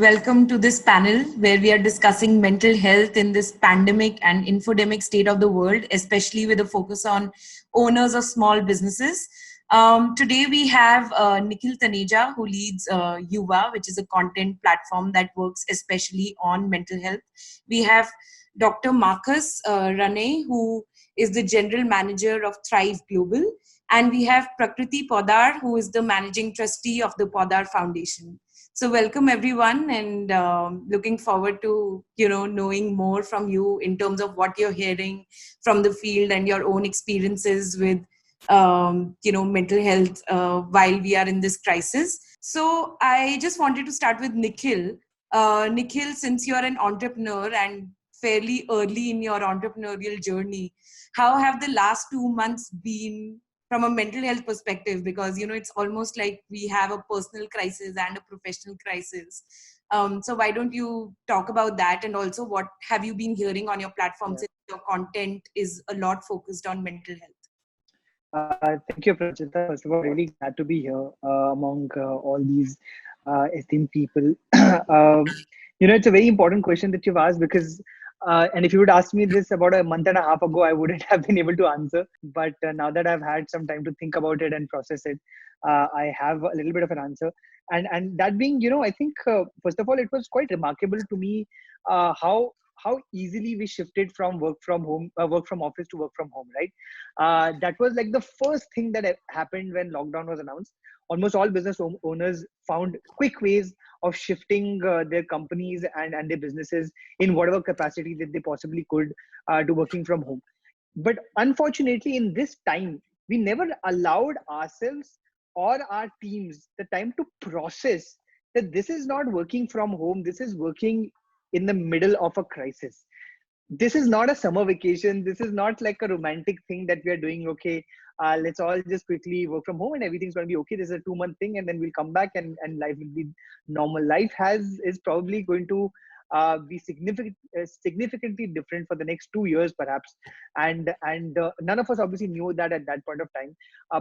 welcome to this panel where we are discussing mental health in this pandemic and infodemic state of the world, especially with a focus on owners of small businesses. Today we have Nikhil Taneja, who leads Yuva, which is a content platform that works especially on mental health. We have Dr. Marcus Rane, who is the general manager of Thrive Global. And we have Prakriti Podar, who is the managing trustee of the Podar Foundation. So welcome everyone, and looking forward to knowing more from you in terms of what you're hearing from the field and your own experiences with mental health while we are in this crisis. So I just wanted to start with Nikhil. Nikhil, since you're an entrepreneur and fairly early in your entrepreneurial journey, how have the last 2 months been from a mental health perspective? Because it's almost like we have a personal crisis and a professional crisis. So why don't you talk about that, and also what have you been hearing on your platform, since your content is a lot focused on mental health? Thank you, Prachita. First of all, really glad to be here among all these esteemed people. It's a very important question that you've asked because, and if you would ask me this about a month and a half ago, I wouldn't have been able to answer. But now that I've had some time to think about it and process it, I have a little bit of an answer. And that being, I think first of all, it was quite remarkable to me how easily we shifted from work from office to work from home, right? That was like the first thing that happened when lockdown was announced. Almost all business owners found quick ways of shifting their companies and their businesses in whatever capacity that they possibly could to working from home. But unfortunately, in this time, we never allowed ourselves or our teams the time to process that this is not working from home. This is working in the middle of a crisis. This is not a summer vacation. This is not like a romantic thing that we are doing. Okay, let's all just quickly work from home and everything's going to be okay. This is a 2-month thing, and then we'll come back and life will be normal. Life is probably going to be significantly different for the next 2 years, perhaps. And none of us obviously knew that at that point of time.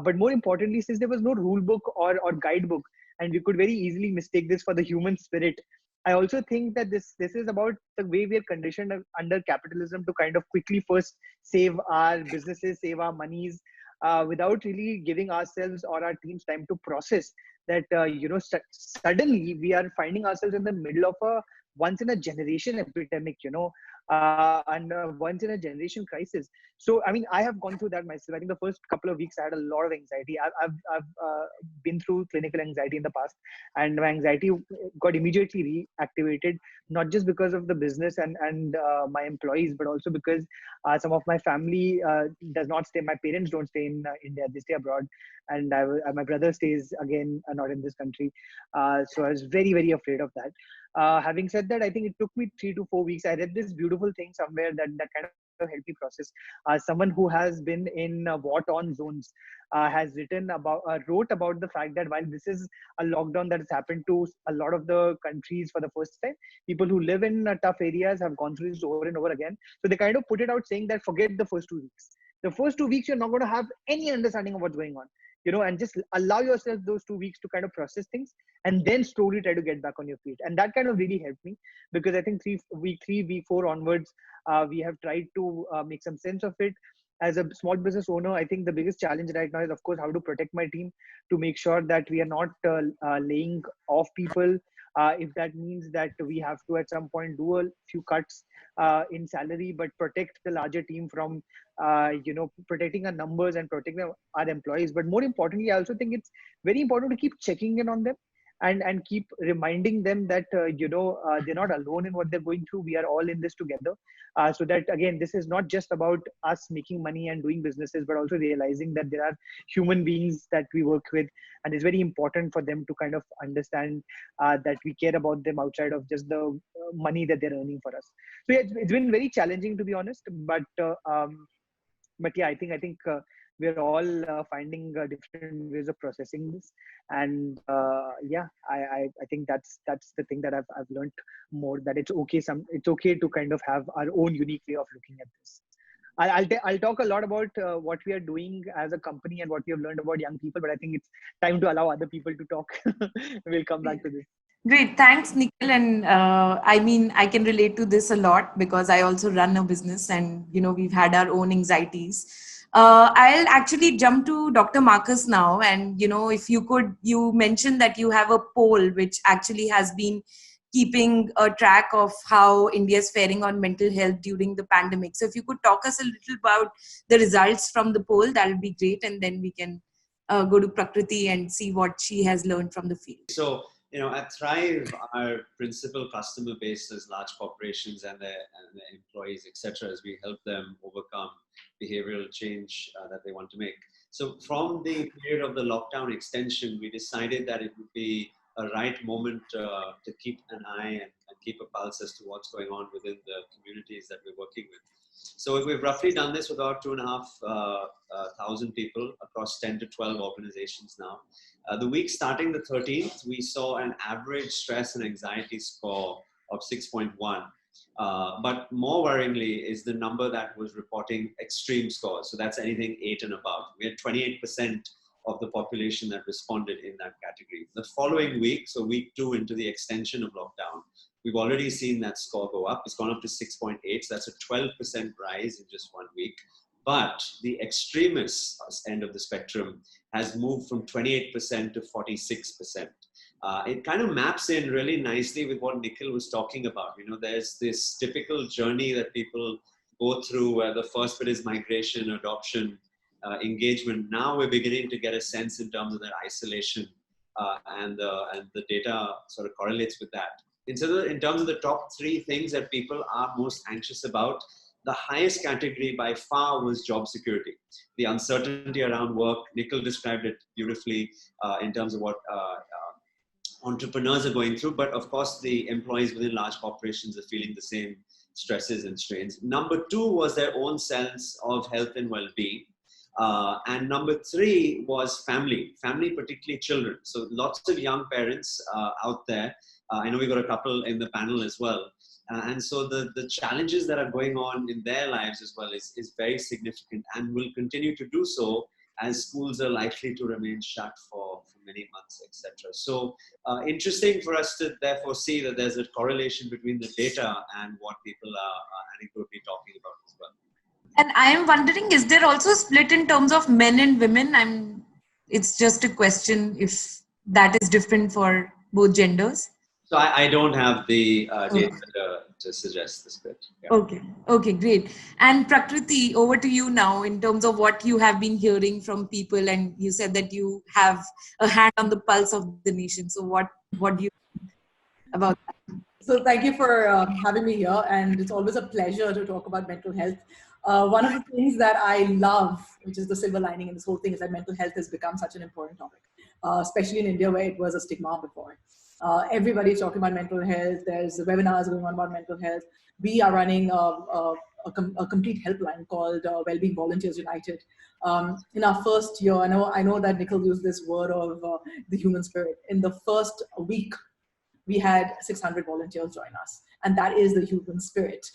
But more importantly, since there was no rule book or guidebook, and we could very easily mistake this for the human spirit, I also think that this is about the way we are conditioned under capitalism to kind of quickly first save our businesses, save our monies, without really giving ourselves or our teams time to process that. Suddenly we are finding ourselves in the middle of a once in a generation epidemic, and a once in a generation crisis. So, I mean, I have gone through that myself. I think the first couple of weeks I had a lot of anxiety. I've been through clinical anxiety in the past, and my anxiety got immediately reactivated, not just because of the business and my employees, but also because some of my family does not stay. My parents don't stay in India; they stay abroad, and my brother stays again not in this country. So I was very, very afraid of that. Having said that, I think it took me 3 to 4 weeks. I read this beautiful thing somewhere that kind of helped me process. Someone who has been in war-torn zones has wrote about the fact that while this is a lockdown that has happened to a lot of the countries for the first time, people who live in tough areas have gone through this over and over again. So they kind of put it out saying that forget the first 2 weeks. The first 2 weeks, you're not going to have any understanding of what's going on, and just allow yourself those 2 weeks to kind of process things, and then slowly try to get back on your feet. And that kind of really helped me, because I think week 4 onwards, we have tried to make some sense of it. As a small business owner, I think the biggest challenge right now is, of course, how to protect my team, to make sure that we are not laying off people. If that means that we have to at some point do a few cuts in salary, but protect the larger team from protecting our numbers and protecting our employees. But more importantly, I also think it's very important to keep checking in on them, and keep reminding them that they're not alone in what they're going through. We are all in this together. So that, again, this is not just about us making money and doing businesses, but also realizing that there are human beings that we work with, and it's very important for them to kind of understand that we care about them outside of just the money that they're earning for us. So yeah, it's been very challenging, to be honest, but yeah, I think we're all finding different ways of processing this. And yeah, I think that's the thing that I've learned more, that it's okay to kind of have our own unique way of looking at this. I'll talk a lot about what we are doing as a company and what we have learned about young people, but I think it's time to allow other people to talk. We'll come back to this. Great. Thanks, Nikhil. And I mean, I can relate to this a lot because I also run a business and, we've had our own anxieties. I'll actually jump to Dr. Marcus now. And, if you could, you mentioned that you have a poll which actually has been keeping a track of how India is faring on mental health during the pandemic. So if you could talk us a little about the results from the poll, that would be great. And then we can go to Prakriti and see what she has learned from the field. So, at Thrive, our principal customer base is large corporations and their employees, etc., as we help them overcome behavioral change that they want to make. So from the period of the lockdown extension, we decided that it would be a right moment to keep an eye and keep a pulse as to what's going on within the communities that we're working with. So we've roughly done this with about 2,500 people across 10 to 12 organizations now. The week starting the 13th, we saw an average stress and anxiety score of 6.1. But more worryingly is the number that was reporting extreme scores. So that's anything 8 and above. We had 28% of the population that responded in that category. The following week, so week 2 into the extension of lockdown, we've already seen that score go up. It's gone up to 6.8. So that's a 12% rise in just 1 week. But the extremist end of the spectrum has moved from 28% to 46%. It kind of maps in really nicely with what Nikhil was talking about. There's this typical journey that people go through where the first bit is migration, adoption, engagement. Now we're beginning to get a sense in terms of that isolation, and the data sort of correlates with that. In terms of the top 3 things that people are most anxious about, the highest category by far was job security. The uncertainty around work, Nikhil described it beautifully in terms of what entrepreneurs are going through, but of course the employees within large corporations are feeling the same stresses and strains. Number 2 was their own sense of health and well-being. And number 3 was family, particularly children. So lots of young parents out there. I know we've got a couple in the panel as well. And so the challenges that are going on in their lives as well is very significant and will continue to do so as schools are likely to remain shut for many months, etc. So interesting for us to therefore see that there's a correlation between the data and what people are anecdotally talking about as well. And I am wondering, is there also a split in terms of men and women? It's just a question if that is different for both genders. So I don't have the data to suggest the split. Yeah. Okay, great. And Prakriti, over to you now in terms of what you have been hearing from people, and you said that you have a hand on the pulse of the nation. So what do you think about that? So thank you for having me here, and it's always a pleasure to talk about mental health. One of the things that I love, which is the silver lining in this whole thing, is that mental health has become such an important topic, especially in India where it was a stigma before. Everybody's talking about mental health. There's webinars going on about mental health. We are running a complete helpline called Wellbeing Volunteers United. In our first year, I know that Nikhil used this word of the human spirit. In the first week, we had 600 volunteers join us. And that is the human spirit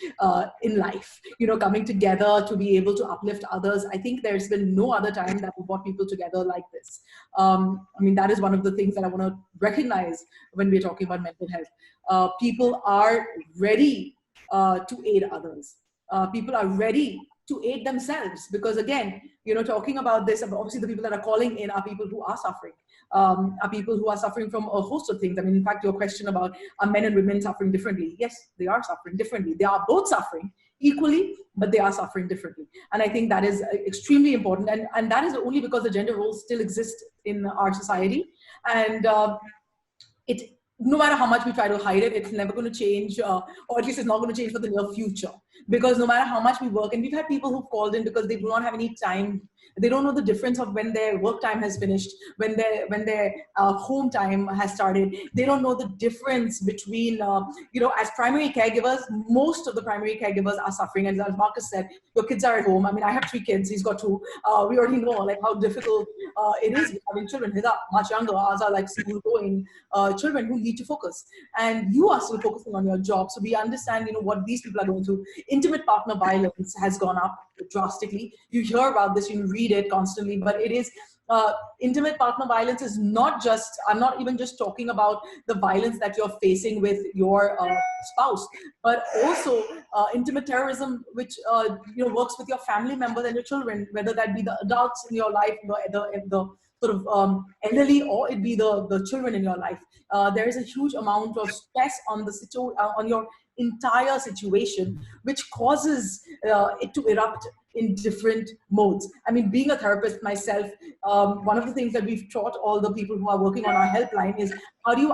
in life, coming together to be able to uplift others. I think there's been no other time that we brought people together like this. That is one of the things that I want to recognize when we're talking about mental health. People are ready to aid others. People are ready to aid themselves, because again, talking about this, obviously the people that are calling in are people who are suffering. Are people who are suffering from a host of things. In fact, your question about are men and women suffering differently? Yes, they are suffering differently. They are both suffering equally, but they are suffering differently. And I think that is extremely important. And that is only because the gender roles still exist in our society. And no matter how much we try to hide it, it's never going to change, or at least it's not going to change for the near future. Because no matter how much we work, and we've had people who've called in because they do not have any time. They don't know the difference of when their work time has finished, when their home time has started. They don't know the difference between, as primary caregivers, most of the primary caregivers are suffering. And as Marcus said, your kids are at home. I have 3 kids. He's got 2. We already know how difficult it is having children. His are much younger. Ours are school-going children who need to focus. And you are still focusing on your job. So we understand, what these people are going through. Intimate partner violence has gone up drastically. You hear about this, you read it constantly, but it is Intimate partner violence is not just, I'm not even just talking about the violence that you're facing with your spouse, but also intimate terrorism, which works with your family members and your children, whether that be the adults in your life, the sort of elderly, or it be the children in your life. There is a huge amount of stress on on your entire situation, which causes it to erupt in different modes. I mean, being a therapist myself, one of the things that we've taught all the people who are working on our helpline is how do you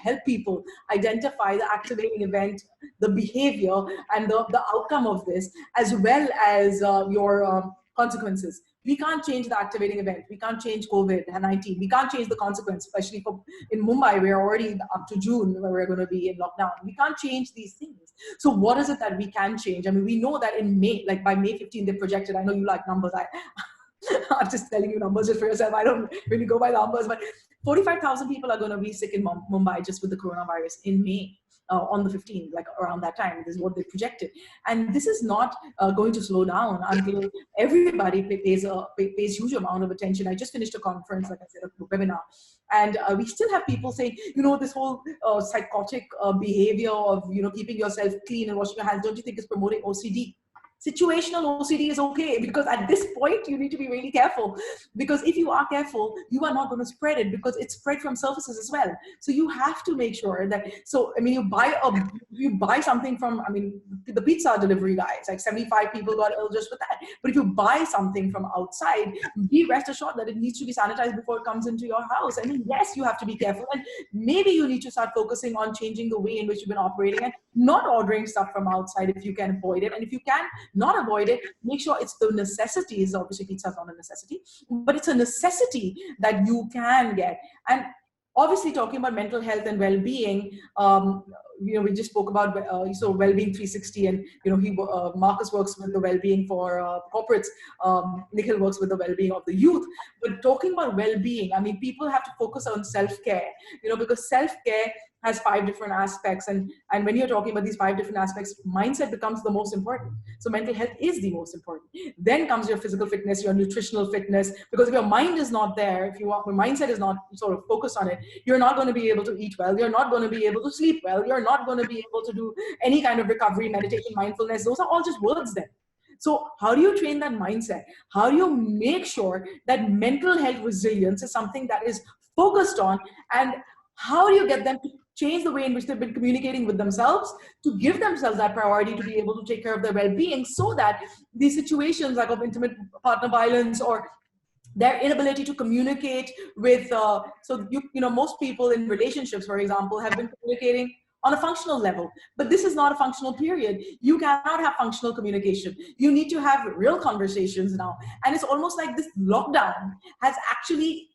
help people identify the activating event, the behavior, and the outcome of this, as well as your consequences. We can't change the activating event. We can't change COVID-19. We can't change the consequence, especially in Mumbai. We're already up to June where we're going to be in lockdown. We can't change these things. So what is it that we can change? I mean, we know that in May, like by May 15, they projected, I know you like numbers. I'm just telling you numbers just for yourself. I don't really go by numbers, but 45,000 people are going to be sick in Mumbai just with the coronavirus in May. On the 15th, like around that time. This is what they projected. And this is not going to slow down until everybody pays huge amount of attention. I just finished a conference, like I said, a webinar. And we still have people saying, this whole psychotic behavior of, keeping yourself clean and washing your hands, don't you think is promoting OCD? Situational OCD is okay, because at this point you need to be really careful, because if you are careful, you are not going to spread it, because it's spread from surfaces as well. So you have to make sure that, you buy something from, the pizza delivery guys, like 75 people got ill just with that. But if you buy something from outside, be rest assured that it needs to be sanitized before it comes into your house. I mean, yes, you have to be careful, and maybe you need to start focusing on changing the way in which you've been operating and not ordering stuff from outside if you can avoid it. And if you can not avoid it, make sure it's the necessities. Obviously, pizza is not a necessity, but it's a necessity that you can get. And obviously, talking about mental health and well-being, we just spoke about well-being 360, and Marcus works with the well-being for corporates. Nikhil works with the well-being of the youth. But talking about well-being, I mean, people have to focus on self-care, because self-care has 5 different aspects, and when you're talking about these 5 different aspects, mindset becomes the most important. So mental health is the most important. Then comes your physical fitness, your nutritional fitness, because if your mind is not there, if your mindset is not sort of focused on it, you're not going to be able to eat well, you're not going to be able to sleep well, you're not going to be able to do any kind of recovery, meditation, mindfulness. Those are all just words then. So how do you train that mindset? How do you make sure that mental health resilience is something that is focused on, and how do you get them to change the way in which they've been communicating with themselves, to give themselves that priority to be able to take care of their well-being, so that these situations like of intimate partner violence or their inability to communicate with, most people in relationships, for example, have been communicating on a functional level, but this is not a functional period. You cannot have functional communication. You need to have real conversations now. And it's almost like this lockdown has actually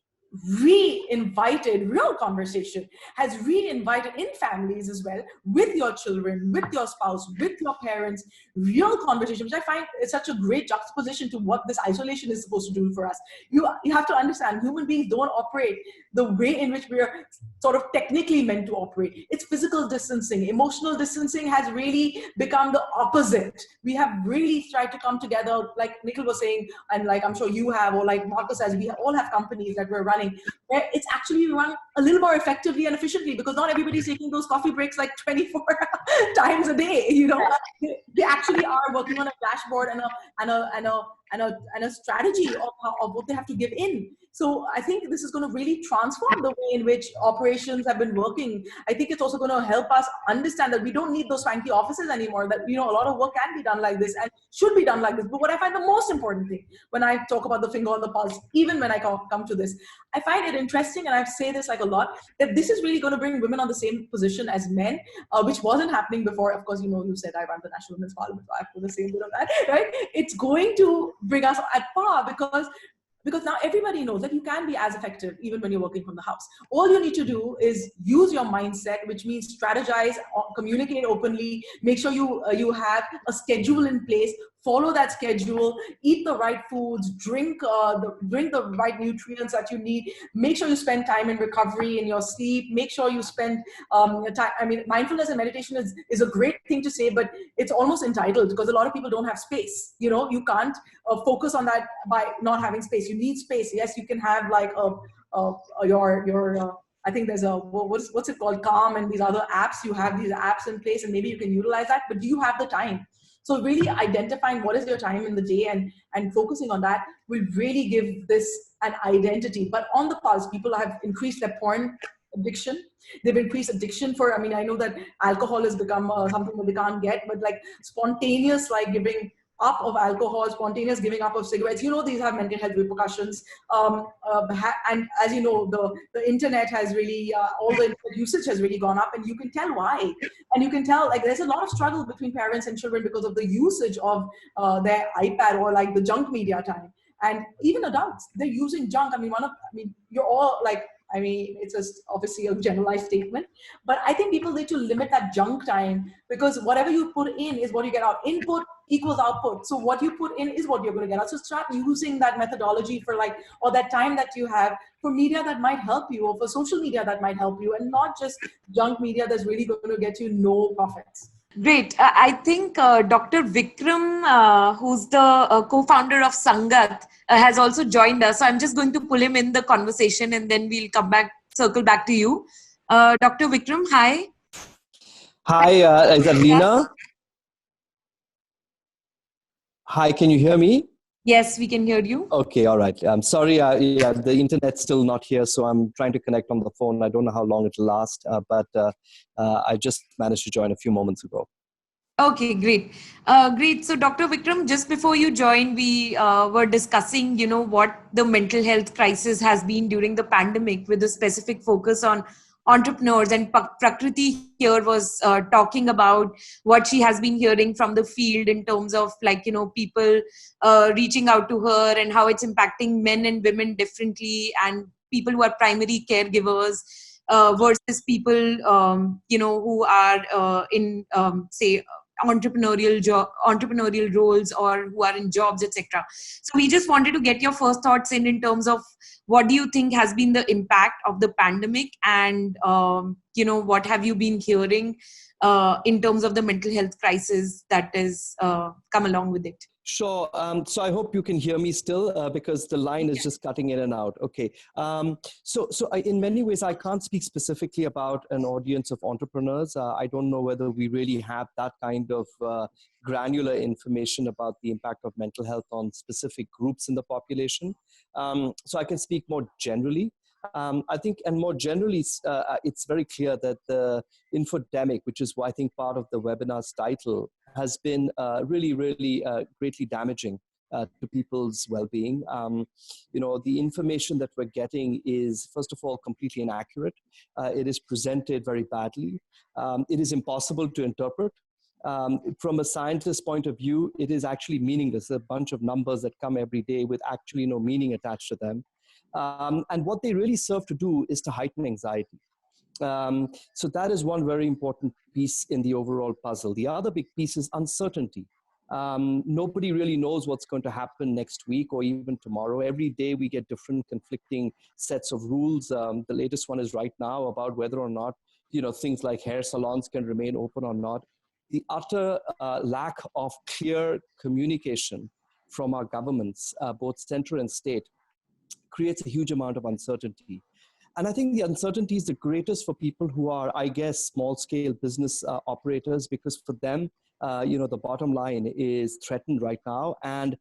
re-invited real conversation, has re-invited in families as well, with your children, with your spouse, with your parents, real conversation, which I find is such a great juxtaposition to what this isolation is supposed to do for us. You have to understand, human beings don't operate the way in which we are sort of technically meant to operate. It's physical distancing. Emotional distancing has really become the opposite. We have really tried to come together, like Nikhil was saying, and like I'm sure you have, or like Marcus has, we all have companies that we're running where it's actually run a little more effectively and efficiently, because not everybody's taking those coffee breaks like 24 times a day. They actually are working on a dashboard and a strategy of what they have to give in. So I think this is going to really transform the way in which operations have been working. I think it's also going to help us understand that we don't need those fancy offices anymore, that, a lot of work can be done like this and should be done like this. But what I find the most important thing when I talk about the finger on the pulse, even when I come to this, I find it interesting, and I say this like a lot, that this is really going to bring women on the same position as men, which wasn't happening before. Of course, you said I run the National Women's Parliament, so I have to do the same bit of that, right? It's going to bring us at par, because now everybody knows that you can be as effective even when you're working from the house. All you need to do is use your mindset, which means strategize, communicate openly, make sure you have a schedule in place, follow that schedule, eat the right foods, drink the right nutrients that you need. Make sure you spend time in recovery, in your sleep. Make sure you spend time. I mean, mindfulness and meditation is a great thing to say, but it's almost entitled because a lot of people don't have space. You know, you can't focus on that by not having space. You need space. Yes, you can have like your I think there's a what's it called, Calm, and these other apps. You have these apps in place, and maybe you can utilize that. But do you have the time? So really identifying what is your time in the day and focusing on that will really give this an identity. But on the pulse, people have increased their porn addiction. They've increased addiction for, I mean, I know that alcohol has become something that they can't get, but like spontaneous, like giving up of alcohol, spontaneous giving up of cigarettes, you know, these have mental health repercussions. And as you know, the internet has really, all the usage has really gone up, and you can tell why. And you can tell, like, there's a lot of struggle between parents and children because of the usage of their iPad or like the junk media time. And even adults, they're using junk. I mean, you're all like, I mean, it's just obviously a generalized statement, but I think people need to limit that junk time, because whatever you put in is what you get out. Input equals output. So what you put in is what you're going to get out. So start using that methodology for like, or that time that you have for media that might help you, or for social media that might help you, and not just junk media that's really going to get you no profits. Great. I think Dr. Vikram, who's the co-founder of Sangat, has also joined us. So I'm just going to pull him in the conversation, and then we'll circle back to you. Dr. Vikram, hi. Hi, is that Leena? Hi, can you hear me? Yes, we can hear you. Okay, all right. I'm sorry, yeah, the internet's still not here, so I'm trying to connect on the phone. I don't know how long it'll last, but I just managed to join a few moments ago. Okay, great. Great. So Dr. Vikram, just before you joined, we were discussing, you know, what the mental health crisis has been during the pandemic, with a specific focus on entrepreneurs. And Prakriti here was talking about what she has been hearing from the field in terms of, like, you know, people reaching out to her and how it's impacting men and women differently, and people who are primary caregivers versus people, you know, who are in, say, entrepreneurial roles, or who are in jobs, etc. So we just wanted to get your first thoughts in terms of what do you think has been the impact of the pandemic, and you know, what have you been hearing in terms of the mental health crisis that has come along with it? Sure. So I hope you can hear me still, because the line is just cutting in and out. Okay. So in many ways, I can't speak specifically about an audience of entrepreneurs. I don't know whether we really have that kind of granular information about the impact of mental health on specific groups in the population. So I can speak more generally. I think, and more generally, it's very clear that the infodemic, which is, I think, part of the webinar's title, has been really greatly damaging to people's well-being. You know, the information that we're getting is, first of all, completely inaccurate. It is presented very badly. It is impossible to interpret. From a scientist's point of view, it is actually meaningless. A bunch of numbers that come every day with actually no meaning attached to them. And what they really serve to do is to heighten anxiety. So that is one very important piece in the overall puzzle. The other big piece is uncertainty. Nobody really knows what's going to happen next week or even tomorrow. Every day we get different conflicting sets of rules. The latest one is right now about whether or not, you know, things like hair salons can remain open or not. The utter lack of clear communication from our governments, both central and state, creates a huge amount of uncertainty. And I think the uncertainty is the greatest for people who are, I guess, small-scale business operators, because for them, you know, the bottom line is threatened right now. And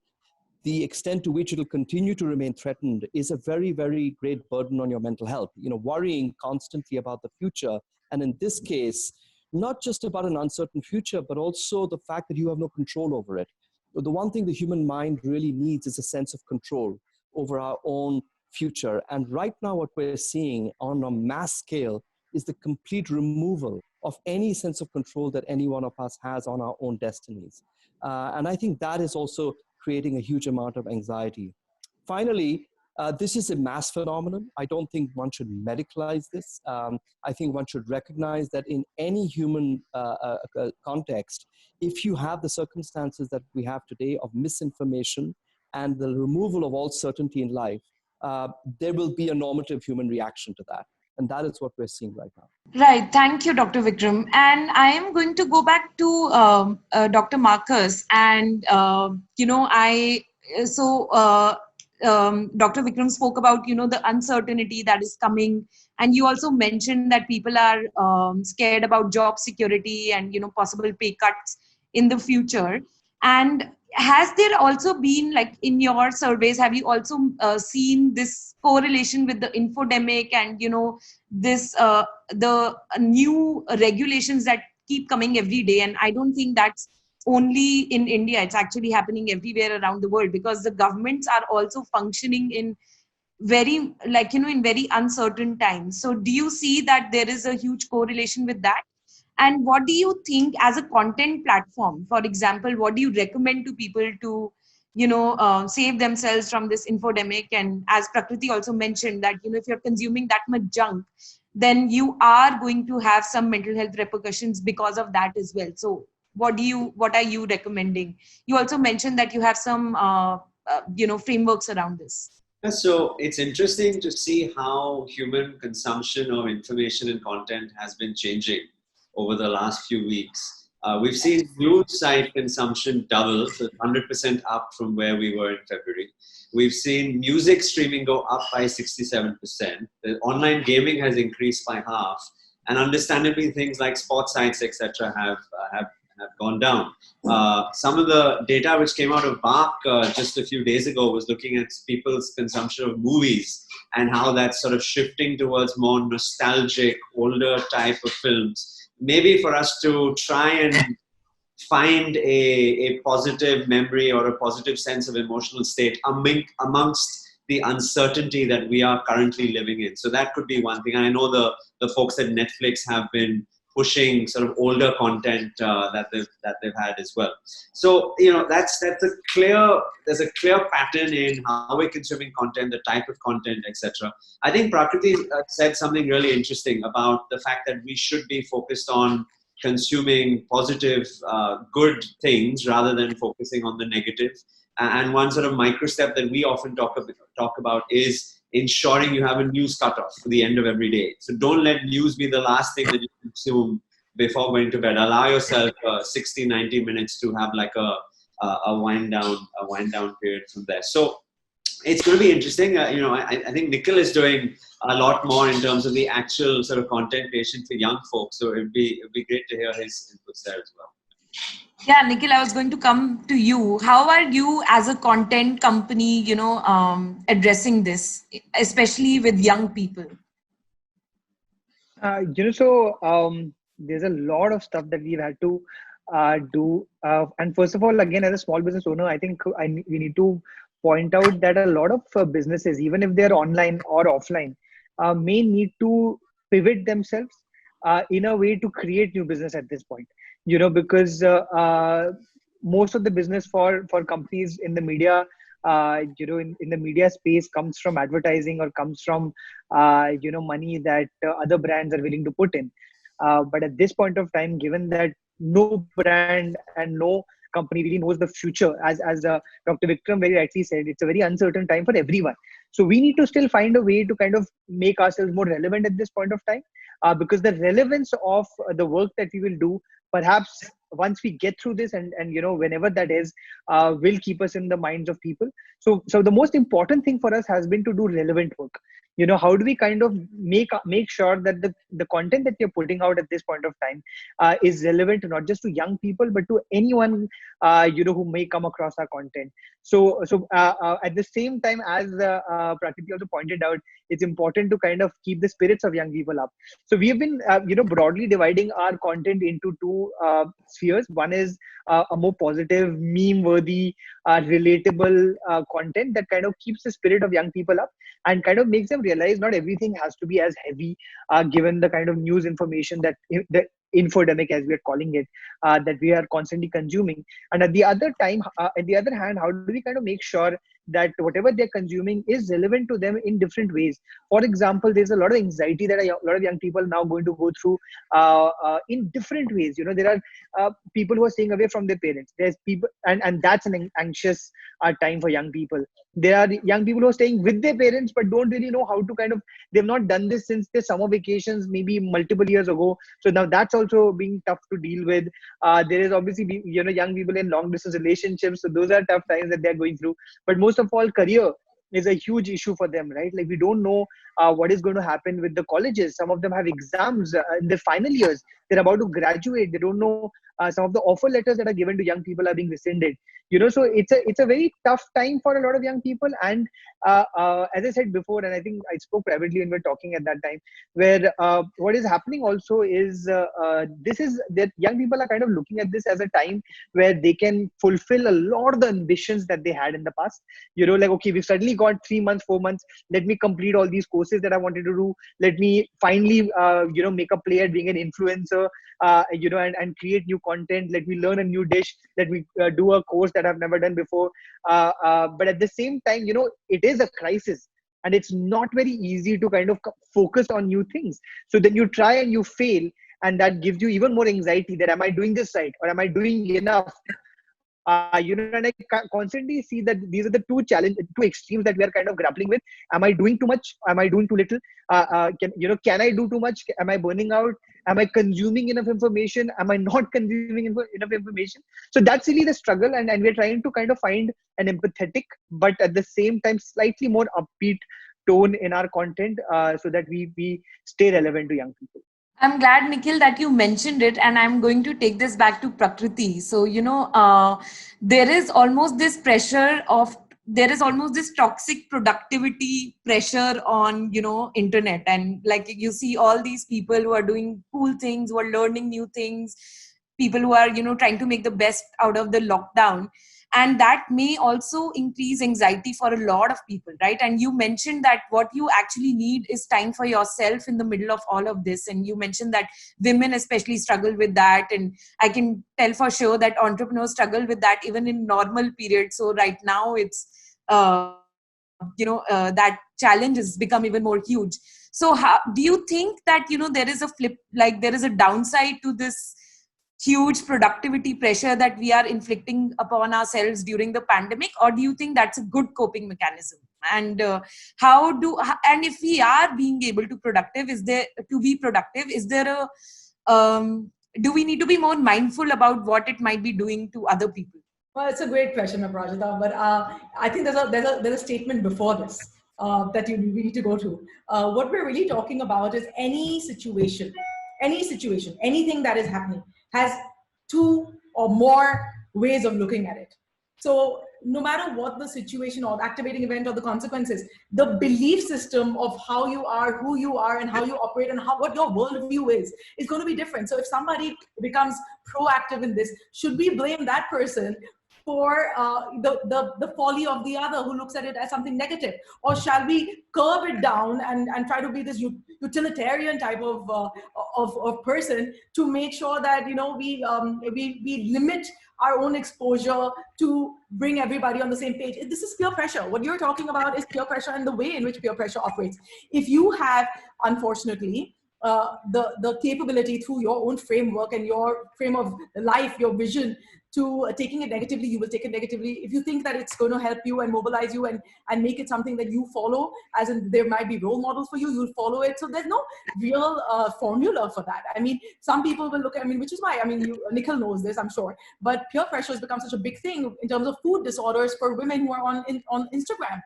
the extent to which it will continue to remain threatened is a very, very great burden on your mental health. You know, worrying constantly about the future. And in this case, not just about an uncertain future, but also the fact that you have no control over it. But the one thing the human mind really needs is a sense of control over our own future. And right now what we're seeing on a mass scale is the complete removal of any sense of control that any one of us has on our own destinies. And I think that is also creating a huge amount of anxiety. Finally, This is a mass phenomenon. I don't think one should medicalize this. I think one should recognize that in any human context, if you have the circumstances that we have today of misinformation and the removal of all certainty in life, there will be a normative human reaction to that. And that is what we're seeing right now. Right. Thank you, Dr. Vikram. And I am going to go back to Dr. Marcus. And, Dr. Vikram spoke about, the uncertainty that is coming. And you also mentioned that people are scared about job security and, possible pay cuts in the future. And has there also been, like in your surveys, have you also seen this correlation with the infodemic and, this the new regulations that keep coming every day? And I don't think that's only in India, it's actually happening everywhere around the world, because the governments are also functioning in very, in very uncertain times. So do you see that there is a huge correlation with that? And what do you think as a content platform, for example, what do you recommend to people to, save themselves from this infodemic? And as Prakriti also mentioned that, if you're consuming that much junk, then you are going to have some mental health repercussions because of that as well. So what are you recommending? You also mentioned that you have some, frameworks around this. So it's interesting to see how human consumption of information and content has been changing over the last few weeks. We've seen news site consumption double, so 100% up from where we were in February. We've seen music streaming go up by 67%. The online gaming has increased by half, and understandably things like sports sites, etc., have gone down. Some of the data which came out of BARC just a few days ago was looking at people's consumption of movies and how that's sort of shifting towards more nostalgic, older type of films. Maybe for us to try and find a positive memory or a positive sense of emotional state amongst the uncertainty that we are currently living in. So that could be one thing. And I know the folks at Netflix have been pushing sort of older content that they've had as well. So there's a clear pattern in how we're consuming content, the type of content, etc. I think Prakriti said something really interesting about the fact that we should be focused on consuming positive, good things rather than focusing on the negative. And one sort of micro step that we often talk about is ensuring you have a news cutoff for the end of every day. So don't let news be the last thing that you consume before going to bed. Allow yourself 60, 90 minutes to have like a wind down period from there. So it's going to be interesting. I think Nikhil is doing a lot more in terms of the actual sort of content creation for young folks. So it'd be great to hear his inputs there as well. Yeah, Nikhil, I was going to come to you. How are you as a content company, addressing this, especially with young people? There's a lot of stuff that we've had to do. And first of all, again, as a small business owner, I think we need to point out that a lot of businesses, even if they're online or offline, may need to pivot themselves in a way to create new business at this point. Because most of the business for companies in the media, in the media space comes from advertising or comes from, money that other brands are willing to put in. But at this point of time, given that no brand and no company really knows the future, as Dr. Vikram very rightly said, it's a very uncertain time for everyone. So we need to still find a way to kind of make ourselves more relevant at this point of time, because the relevance of the work that we will do, perhaps once we get through this and whenever that is, will keep us in the minds of people. So the most important thing for us has been to do relevant work. How do we kind of make sure that the content that you're putting out at this point of time is relevant not just to young people, but to anyone, who may come across our content. So at the same time, as Prakriti also pointed out, it's important to kind of keep the spirits of young people up. So we have been, broadly dividing our content into two spheres. One is a more positive, meme-worthy, relatable content that kind of keeps the spirit of young people up and kind of makes them realize not everything has to be as heavy, given the kind of news information that the infodemic, as we are calling it, that we are constantly consuming. And at the other hand, how do we kind of make sure that whatever they're consuming is relevant to them in different ways. For example, there's a lot of anxiety that a lot of young people are now going to go through in different ways. You know, there are people who are staying away from their parents. There's people, and that's an anxious time for young people. There are young people who are staying with their parents but don't really know how to kind of, they've not done this since their summer vacations maybe multiple years ago. So now that's also being tough to deal with. There is obviously, you know, young people in long distance relationships. So those are tough times that they're going through. But most of all, career is a huge issue for them, right? Like we don't know what is going to happen with the colleges. Some of them have exams in their final years. They're about to graduate. They don't know. Some of the offer letters that are given to young people are being rescinded. You know, so it's a very tough time for a lot of young people. And as I said before, and I think I spoke privately when we were talking at that time, where what is happening also is this is that young people are kind of looking at this as a time where they can fulfill a lot of the ambitions that they had in the past. You know, like, okay, we've suddenly got 3 months, 4 months. Let me complete all these courses that I wanted to do. Let me finally, you know, make a play at being an influencer, you know, and create new content. Let me learn a new dish. Let me do a course that I've never done before. But at the same time, you know, it is a crisis and it's not very easy to kind of focus on new things. So then you try and you fail, and that gives you even more anxiety that am I doing this right, or am I doing enough? You know, and I constantly see that these are the two extremes that we are kind of grappling with. Am I doing too much? Am I doing too little? Can I do too much? Am I burning out? Am I consuming enough information? Am I not consuming enough information? So that's really the struggle, and we're trying to kind of find an empathetic, but at the same time slightly more upbeat tone in our content, so that we stay relevant to young people. I'm glad, Nikhil, that you mentioned it, and I'm going to take this back to Prakriti. So, you know, there is almost this toxic productivity pressure on, you know, internet. And like you see all these people who are doing cool things, who are learning new things, people who are, you know, trying to make the best out of the lockdown. And that may also increase anxiety for a lot of people, right? And you mentioned that what you actually need is time for yourself in the middle of all of this. And you mentioned that women especially struggle with that. And I can tell for sure that entrepreneurs struggle with that even in normal periods. So right now it's, that challenge has become even more huge. So how do you think that, you know, there is a flip, like there is a downside to this huge productivity pressure that we are inflicting upon ourselves during the pandemic, or do you think that's a good coping mechanism? And and if we are being able to be productive, is there a do we need to be more mindful about what it might be doing to other people? Well, it's a great question, Aparajita, but I think there's a statement before this that we need to go to. What we're really talking about is any situation, anything that is happening has two or more ways of looking at it. So no matter what the situation or the activating event or the consequences, the belief system of how you are, who you are, and how you operate, and what your worldview is going to be different. So if somebody becomes proactive in this, should we blame that person for the folly of the other who looks at it as something negative? Or shall we curb it down and try to be this utilitarian type of person to make sure that, you know, we limit our own exposure to bring everybody on the same page? This is peer pressure. What you're talking about is peer pressure and the way in which peer pressure operates. If you have, unfortunately, the capability through your own framework and your frame of life, your vision, to taking it negatively, you will take it negatively. If you think that it's going to help you and mobilize you and make it something that you follow, as in there might be role models for you, you'll follow it. So there's no real formula for that. I mean, some people will look at, which is why, Nikhil knows this, I'm sure, but peer pressure has become such a big thing in terms of food disorders for women who are on Instagram,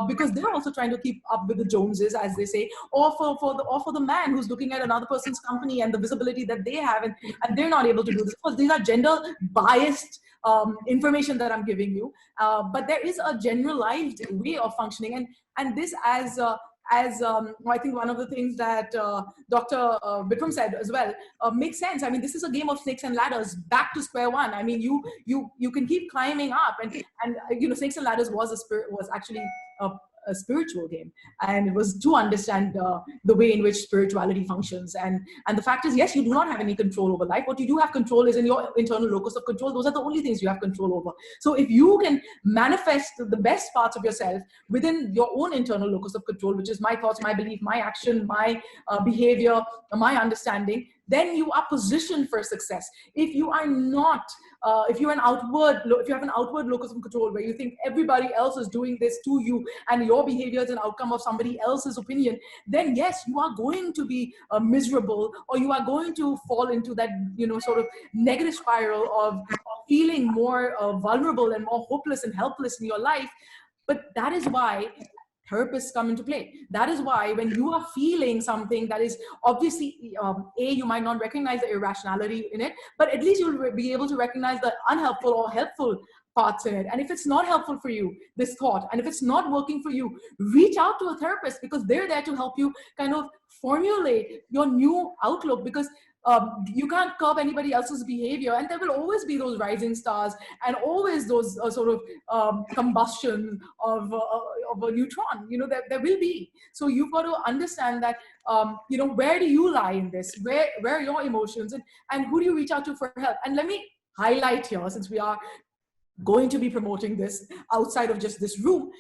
because they're also trying to keep up with the Joneses, as they say, or for the man who's looking at another person's company and the visibility that they have, and they're not able to do this because these are gender biased information that I'm giving you, but there is a generalized way of functioning, and this as I think one of the things that Dr. Bikram said as well makes sense. I mean, this is a game of snakes and ladders, back to square one. I mean, you can keep climbing up, and snakes and ladders was actually a spiritual game, and it was to understand the way in which spirituality functions. And the fact is, yes, you do not have any control over life. What you do have control is in your internal locus of control. Those are the only things you have control over. So if you can manifest the best parts of yourself within your own internal locus of control, which is my thoughts, my belief, my action, my behavior, my understanding, then you are positioned for success. If you are not, if you have an outward locus of control where you think everybody else is doing this to you and your behavior is an outcome of somebody else's opinion, then yes, you are going to be miserable, or you are going to fall into that, sort of negative spiral of feeling more vulnerable and more hopeless and helpless in your life. But that is why therapists come into play. That is why when you are feeling something that is obviously, you might not recognize the irrationality in it, but at least you'll be able to recognize the unhelpful or helpful parts in it. And if it's not helpful for you, this thought, and if it's not working for you, reach out to a therapist, because they're there to help you kind of formulate your new outlook, because you can't curb anybody else's behavior, and there will always be those rising stars and always those sort of combustion of a neutron. There will be. So you've got to understand that where do you lie in this? Where are your emotions, and who do you reach out to for help? And let me highlight here, since we are going to be promoting this outside of just this room,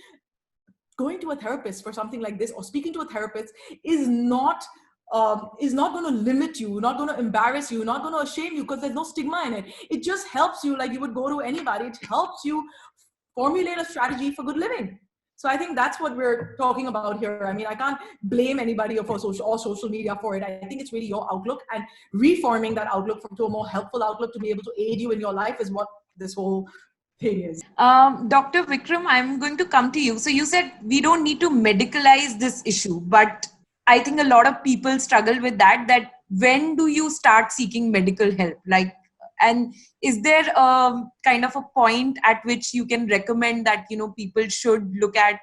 going to a therapist for something like this, or speaking to a therapist, is not going to limit you, not going to embarrass you, not going to shame you, because there's no stigma in it. It just helps you like you would go to anybody. It helps you formulate a strategy for good living. So I think that's what we're talking about here. I mean, I can't blame anybody for social media for it. I think it's really your outlook, and reforming that outlook to a more helpful outlook to be able to aid you in your life is what this whole thing is. Dr. Vikram, I'm going to come to you. So you said we don't need to medicalize this issue, but I think a lot of people struggle with that when do you start seeking medical help? And is there kind of a point at which you can recommend that, people should look at,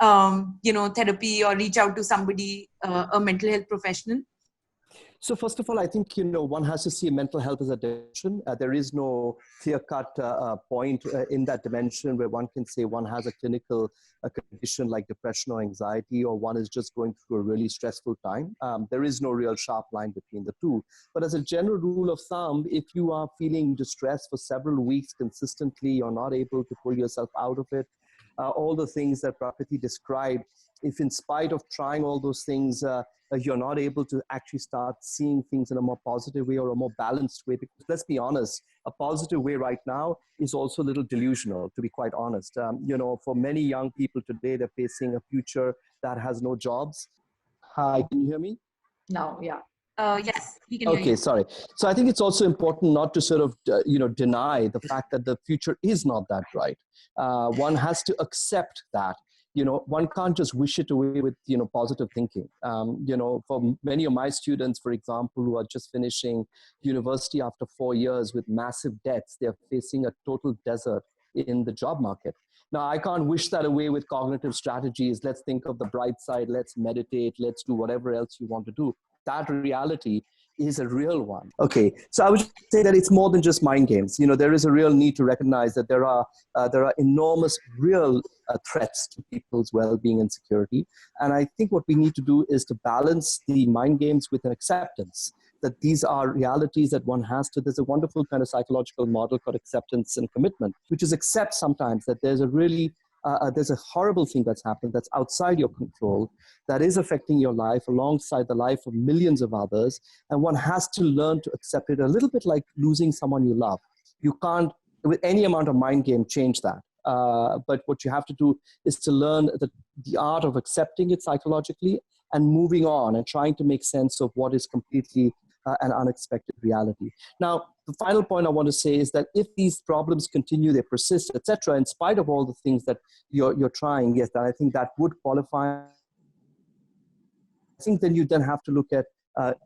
therapy or reach out to somebody, a mental health professional? So first of all, I think, one has to see mental health as a dimension. There is no clear-cut point in that dimension where one can say one has a clinical condition like depression or anxiety, or one is just going through a really stressful time. There is no real sharp line between the two. But as a general rule of thumb, if you are feeling distressed for several weeks consistently, you're not able to pull yourself out of it, all the things that Prakriti described, if in spite of trying all those things, you're not able to actually start seeing things in a more positive way or a more balanced way, because let's be honest, a positive way right now is also a little delusional, to be quite honest. For many young people today, they're facing a future that has no jobs. Hi, can you hear me? No, yeah. Yes, we can hear you. Okay, sorry. So I think it's also important not to sort of, deny the fact that the future is not that bright. One has to accept that. One can't just wish it away with, positive thinking. For many of my students, for example, who are just finishing university after 4 years with massive debts, they're facing a total desert in the job market. Now, I can't wish that away with cognitive strategies. Let's think of the bright side. Let's meditate. Let's do whatever else you want to do. That reality is a real one. Okay, so I would say that it's more than just mind games. There is a real need to recognize that there are enormous real threats to people's well-being and security. And I think what we need to do is to balance the mind games with an acceptance that these are realities that one has to. There's a wonderful kind of psychological model called acceptance and commitment, which is accept sometimes that there's a horrible thing that's happened that's outside your control, that is affecting your life alongside the life of millions of others. And one has to learn to accept it, a little bit like losing someone you love. You can't, with any amount of mind game, change that. But what you have to do is to learn the art of accepting it psychologically and moving on and trying to make sense of what is completely an unexpected reality. Now, the final point I want to say is that if these problems continue, they persist, etc., in spite of all the things that you're trying, yes, I think that would qualify. I think then you then have to look at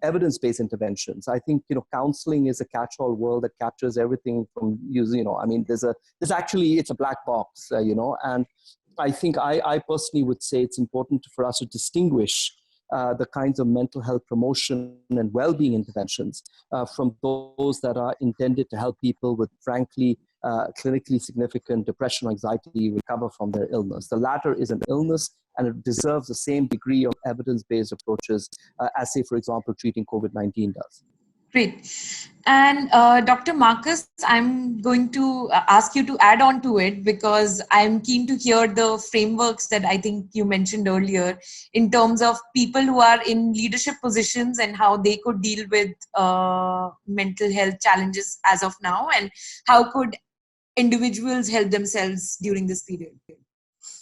evidence-based interventions. I think, counseling is a catch-all world that captures everything from using, it's a black box, and I think I personally would say it's important for us to distinguish the kinds of mental health promotion and well-being interventions from those that are intended to help people with, frankly, clinically significant depression or anxiety recover from their illness. The latter is an illness, and it deserves the same degree of evidence-based approaches as, say, for example, treating COVID-19 does. Great. And Dr. Marcus, I'm going to ask you to add on to it, because I'm keen to hear the frameworks that I think you mentioned earlier in terms of people who are in leadership positions and how they could deal with mental health challenges as of now, and how could individuals help themselves during this period.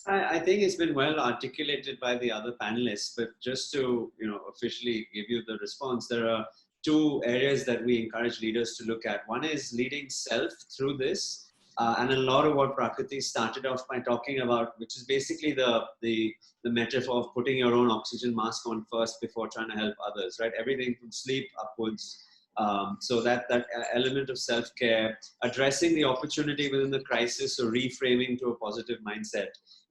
I think it's been well articulated by the other panelists, but just to officially give you the response, there are two areas that we encourage leaders to look at. One is leading self through this, and a lot of what Prakriti started off by talking about, which is basically the metaphor of putting your own oxygen mask on first before trying to help others, right? Everything from sleep upwards. So that element of self-care, addressing the opportunity within the crisis, or reframing to a positive mindset.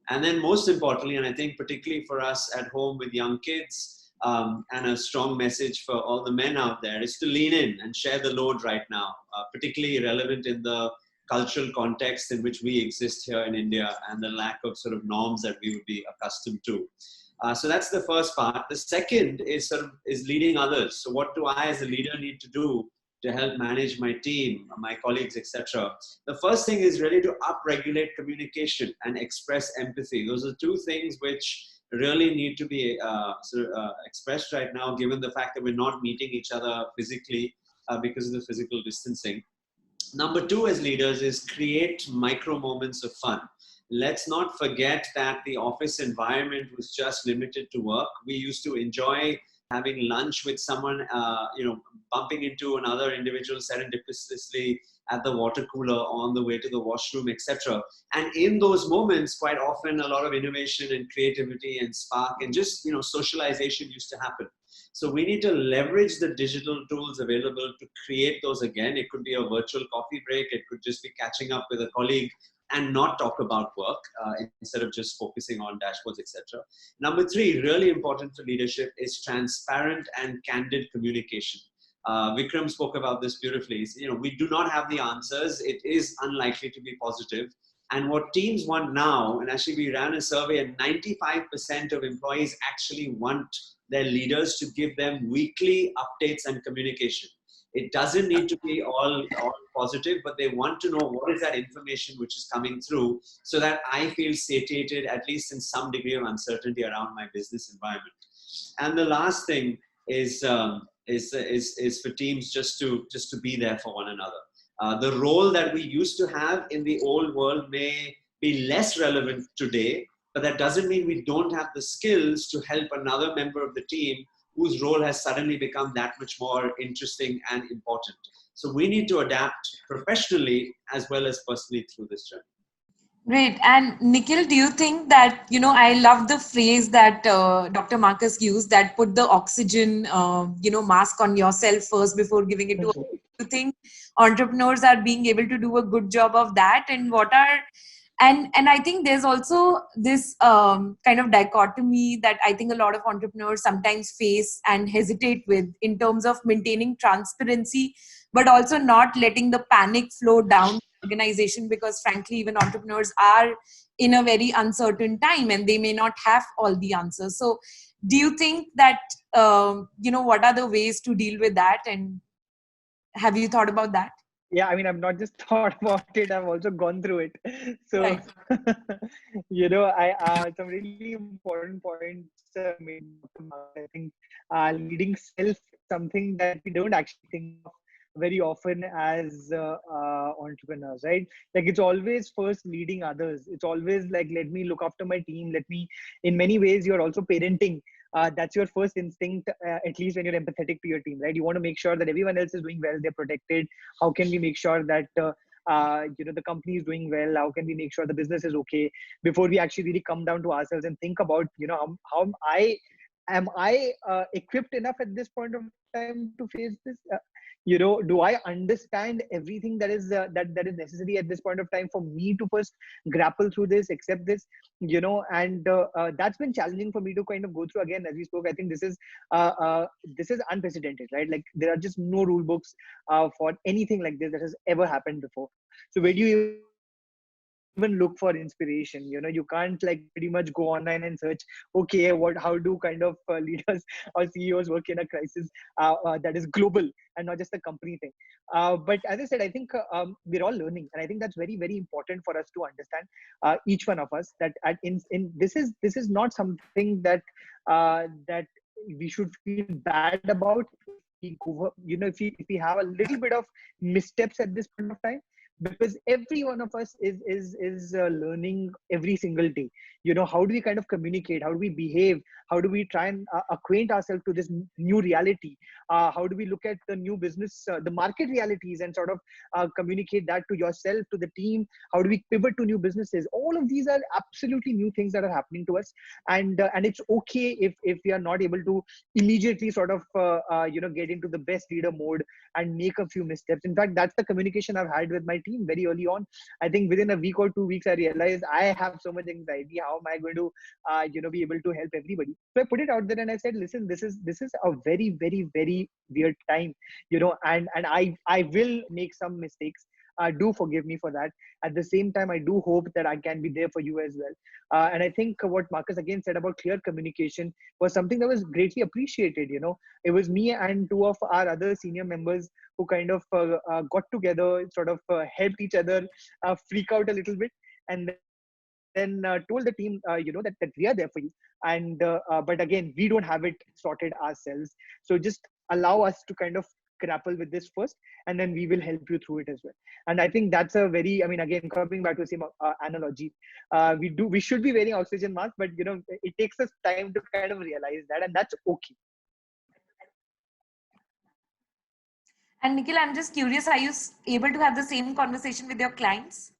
And then most importantly, and I think particularly for us at home with young kids, and a strong message for all the men out there, is to lean in and share the load right now, particularly relevant in the cultural context in which we exist here in India, and the lack of sort of norms that we would be accustomed to. So that's the first part. The second is leading others. So what do I as a leader need to do to help manage my team, my colleagues, etc.? The first thing is really to upregulate communication and express empathy. Those are two things which really need to be expressed right now, given the fact that we're not meeting each other physically because of the physical distancing. Number two, as leaders, is create micro moments of fun. Let's not forget that the office environment was just limited to work. We used to enjoy having lunch with someone, bumping into another individual serendipitously at the water cooler, on the way to the washroom, etc. And in those moments, quite often, a lot of innovation and creativity and spark and just socialization used to happen. So we need to leverage the digital tools available to create those again. It could be a virtual coffee break. It could just be catching up with a colleague and not talk about work instead of just focusing on dashboards, etc. Number three, really important for leadership, is transparent and candid communication. Vikram spoke about this beautifully. We do not have the answers. It is unlikely to be positive. And what teams want now, and actually we ran a survey, and 95% of employees actually want their leaders to give them weekly updates and communication. It doesn't need to be all positive, but they want to know what is that information which is coming through, so that I feel satiated, at least in some degree of uncertainty around my business environment. And the last thing is for teams just to be there for one another. The role that we used to have in the old world may be less relevant today, but that doesn't mean we don't have the skills to help another member of the team whose role has suddenly become that much more interesting and important. So we need to adapt professionally as well as personally through this journey. Great. And Nikhil, do you think that, I love the phrase that Dr. Marcus used, that put the oxygen, mask on yourself first before giving it to others. Do you think entrepreneurs are being able to do a good job of that? And and I think there's also this kind of dichotomy that I think a lot of entrepreneurs sometimes face and hesitate with, in terms of maintaining transparency, but also not letting the panic flow down the organization, because frankly, even entrepreneurs are in a very uncertain time and they may not have all the answers. So do you think that, what are the ways to deal with that? And have you thought about that? Yeah, I mean, I've not just thought about it, I've also gone through it. So, Right. some really important points made. I think leading self is something that we don't actually think of very often as entrepreneurs, right? Like, it's always first leading others. It's always like, let me look after my team. In many ways, you're also parenting. That's your first instinct, at least when you're empathetic to your team, right? You want to make sure that everyone else is doing well, they're protected. How can we make sure that the company is doing well? How can we make sure the business is okay, before we actually really come down to ourselves and think about how am I am I equipped enough at this point of time to face this? Do I understand everything that is that is necessary at this point of time for me to first grapple through this, accept this? And that's been challenging for me to kind of go through. Again, as we spoke, I think this is unprecedented, right? Like, there are just no rule books for anything like this that has ever happened before. So where do you even look for inspiration? You can't like pretty much go online and search, okay, how do kind of leaders or CEOs work in a crisis that is global and not just a company thing. But as I said, I think we're all learning, and I think that's very, very important for us to understand, each one of us, that this is not something that we should feel bad about. If we have a little bit of missteps at this point of time, because every one of us is learning every single day. How do we kind of communicate? How do we behave? How do we try and acquaint ourselves to this new reality? How do we look at the new business, the market realities, and sort of communicate that to yourself, to the team? How do we pivot to new businesses? All of these are absolutely new things that are happening to us, and it's okay if we are not able to immediately sort of get into the best leader mode and make a few missteps. In fact, that's the communication I've had with my team very early on. I think within a week or 2 weeks, I realized I have so much anxiety. How am I going to, be able to help everybody? So I put it out there and I said, listen, this is a very, very, very weird time, and I will make some mistakes. Do forgive me for that. At the same time, I do hope that I can be there for you as well. And I think what Marcus again said about clear communication was something that was greatly appreciated. It was me and two of our other senior members who kind of got together, sort of helped each other freak out a little bit, and then told the team, that we are there for you. And but again, we don't have it sorted ourselves. So just allow us to kind of grapple with this first, and then we will help you through it as well. And I think that's a very, again, coming back to the same analogy, we should be wearing oxygen masks, but it takes us time to kind of realize that, and that's okay. And Nikhil, I'm just curious, are you able to have the same conversation with your clients?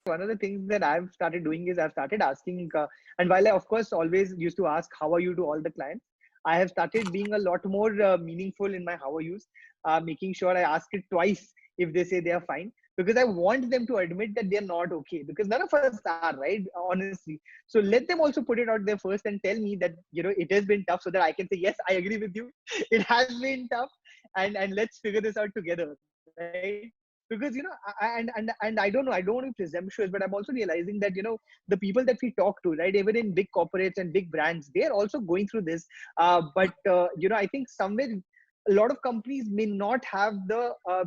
One of the things that I've started doing is I've started asking, and while I of course always used to ask how are you to all the clients, I have started being a lot more meaningful in my how are yous, making sure I ask it twice if they say they are fine, because I want them to admit that they're not okay, because none of us are, right? Honestly. So let them also put it out there first and tell me that, it has been tough, so that I can say, yes, I agree with you. It has been tough, and let's figure this out together, right? Because and I don't know, I don't want to be presumptuous, but I'm also realizing that the people that we talk to, right, even in big corporates and big brands, they're also going through this, but I think somewhere a lot of companies may not have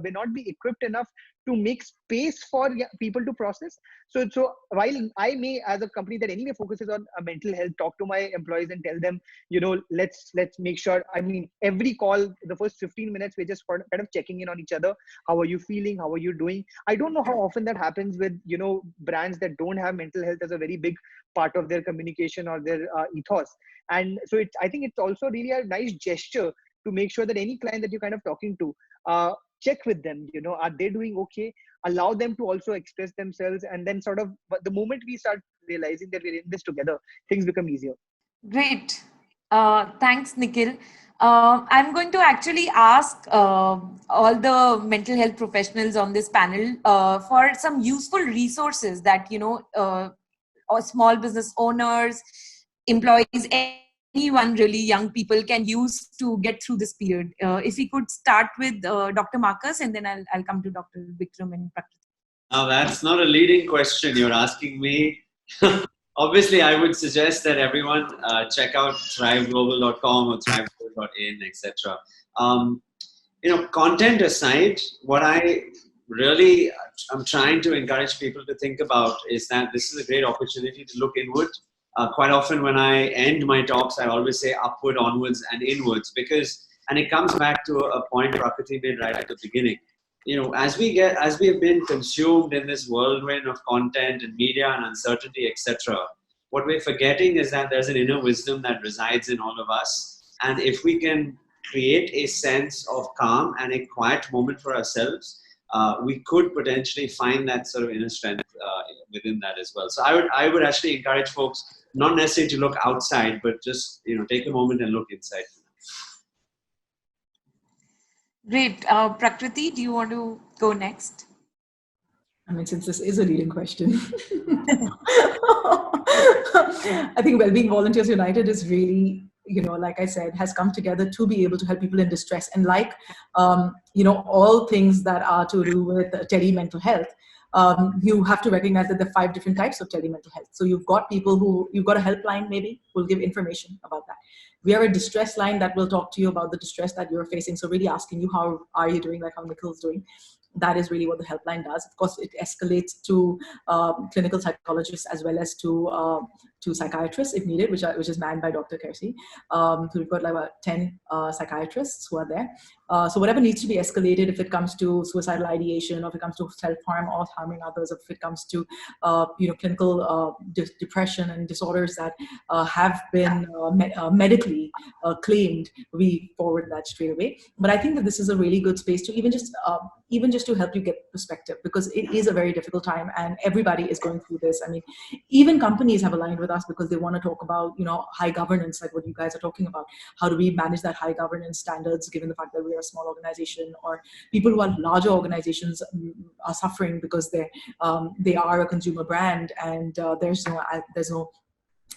may not be equipped enough to make space for people to process. So while I may, as a company that anyway focuses on mental health, talk to my employees and tell them, let's make sure, every call, the first 15 minutes, we're just kind of checking in on each other. How are you feeling? How are you doing? I don't know how often that happens with, brands that don't have mental health as a very big part of their communication or their ethos. And so I think it's also really a nice gesture to make sure that any client that you're kind of talking to, check with them, are they doing okay? Allow them to also express themselves. And then sort of, but the moment we start realizing that we're in this together, things become easier. Great. Thanks, Nikhil. I'm going to actually ask all the mental health professionals on this panel for some useful resources that, or small business owners, employees, anyone really, young people can use to get through this period. If we could start with Dr. Marcus, and then I'll come to Dr. Vikram and Prakriti. Now, that's not a leading question you're asking me. Obviously, I would suggest that everyone check out thriveglobal.com or thriveglobal.in, etc. Content aside, what I'm trying to encourage people to think about is that this is a great opportunity to look inward. Quite often when I end my talks, I always say upward, onwards, and inwards, and it comes back to a point Prakriti made right at the beginning. As we have been consumed in this whirlwind of content and media and uncertainty, etc., what we're forgetting is that there's an inner wisdom that resides in all of us. And if we can create a sense of calm and a quiet moment for ourselves, we could potentially find that sort of inner strength within that as well. So I would actually encourage folks not necessarily to look outside, but just, take a moment and look inside. Great. Prakriti, do you want to go next? I mean, since this is a leading question, I think Wellbeing Volunteers United is really, like I said, has come together to be able to help people in distress. And like, all things that are to do with tele-mental health, you have to recognize that there are 5 different types of tele-mental health. So you've got you've got a helpline maybe, who'll give information about that. We have a distress line that will talk to you about the distress that you're facing. So really asking you, how are you doing, like how Nikhil's doing. That is really what the helpline does. Of course, it escalates to clinical psychologists as well as to psychiatrists if needed, which is manned by Dr. Kersi. So we've got like about 10 psychiatrists who are there. So whatever needs to be escalated, if it comes to suicidal ideation, or if it comes to self-harm or harming others, or if it comes to clinical depression and disorders that have been medically claimed, we forward that straight away. But I think that this is a really good space to even just to help you get perspective, because it is a very difficult time and everybody is going through this. I mean, even companies have aligned with us because they want to talk about, high governance, like what you guys are talking about. How do we manage that high governance standards, given the fact that we are a small organization, or people who are larger organizations are suffering because they are a consumer brand, and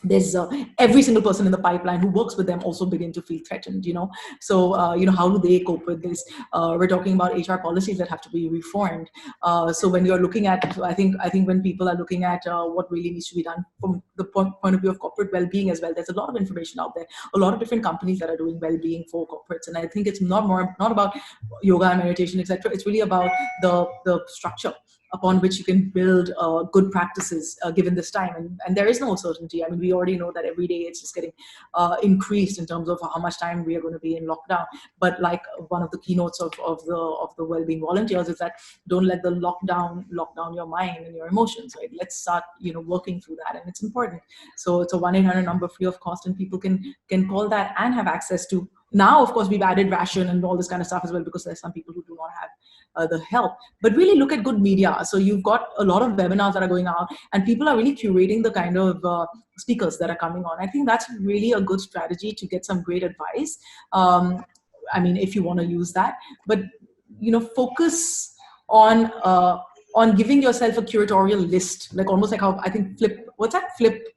there's every single person in the pipeline who works with them also begin to feel threatened, So, how do they cope with this? We're talking about HR policies that have to be reformed. So when you're looking at, I think when people are looking at what really needs to be done from the point of view of corporate well-being as well, there's a lot of information out there, a lot of different companies that are doing well-being for corporates. And I think it's not about yoga and meditation, etc. It's really about the structure upon which you can build good practices given this time. And there is no certainty. I mean, we already know that every day it's just getting increased in terms of how much time we are going to be in lockdown. But like one of the keynotes of the Wellbeing Volunteers is that don't let the lockdown lock down your mind and your emotions, right? Let's start, working through that. And it's important. So it's a 1-800 number free of cost, and people can call that and have access to. Now, of course, we've added ration and all this kind of stuff as well, because there's some people who do not have the help. But really look at good media. So you've got a lot of webinars that are going out, and people are really curating the kind of speakers that are coming on. I think that's really a good strategy to get some great advice. I mean, if you want to use that, but focus on giving yourself a curatorial list, like almost like how I think flip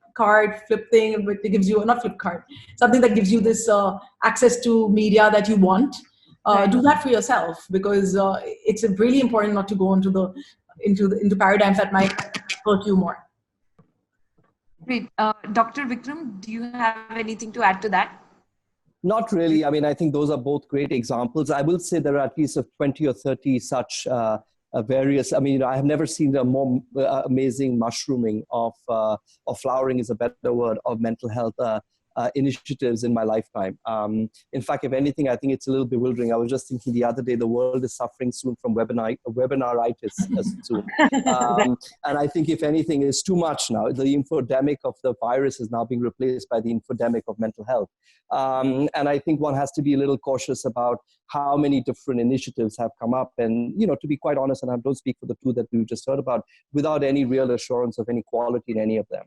thing, it gives you, not flip card, something that gives you this access to media that you want. Do that for yourself, because it's really important not to go into paradigms that might hurt you more. Great. Dr. Vikram, do you have anything to add to that? Not really. I mean, I think those are both great examples. I will say there are at least 20 or 30 such various. I mean, I have never seen a more amazing mushrooming of flowering is a better word, of mental health initiatives in my lifetime. In fact, if anything, I think it's a little bewildering. I was just thinking the other day, the world is suffering soon from webinaritis soon. And I think if anything, it's too much now. The infodemic of the virus is now being replaced by the infodemic of mental health. And I think one has to be a little cautious about how many different initiatives have come up. And, to be quite honest, and I don't speak for the two that we just heard about, without any real assurance of any quality in any of them.